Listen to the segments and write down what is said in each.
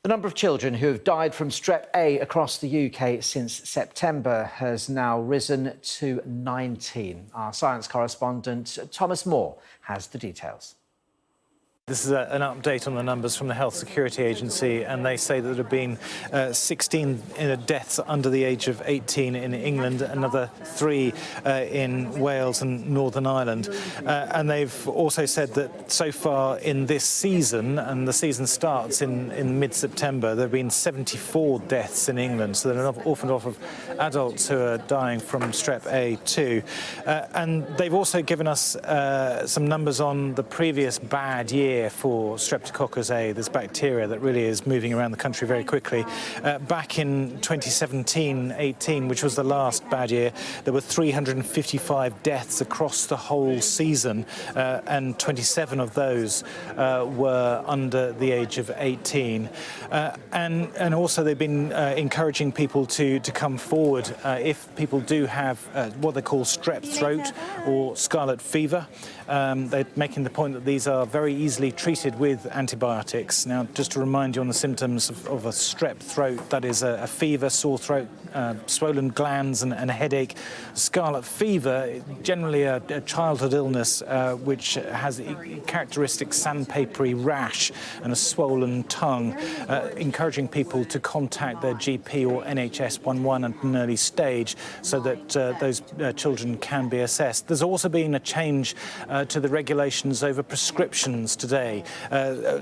The number of children who have died from Strep A across the UK since September has now risen to 19. Our science correspondent Thomas Moore has the details. This is an update on the numbers from the Health Security Agency, and they say that there have been 16 deaths under the age of 18 in England, another 3 in Wales and Northern Ireland. And they've also said that so far in this season, and the season starts in mid-September, there have been 74 deaths in England. So there are an awful lot of adults who are dying from Strep A too. And they've also given us some numbers on the previous bad year for Streptococcus A, this bacteria that really is moving around the country very quickly. Back in 2017-18, which was the last bad year, there were 355 deaths across the whole season, and 27 of those were under the age of 18. And also they've been encouraging people to come forward if people do have what they call strep throat or scarlet fever. They're making the point that these are very easily treated with antibiotics. Now, just to remind you on the symptoms of a strep throat, that is a fever, sore throat, swollen glands and a headache. Scarlet fever, generally a childhood illness which has a characteristic sandpapery rash and a swollen tongue, encouraging people to contact their GP or NHS 11 at an early stage so that those children can be assessed. There's also been a change to the regulations over prescriptions today,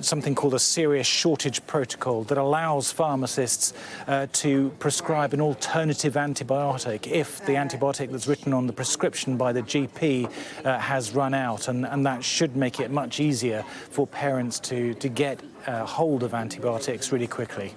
something called a serious shortage protocol that allows pharmacists to prescribe an alternative antibiotic if the antibiotic that's written on the prescription by the GP has run out, and that should make it much easier for parents to get hold of antibiotics really quickly.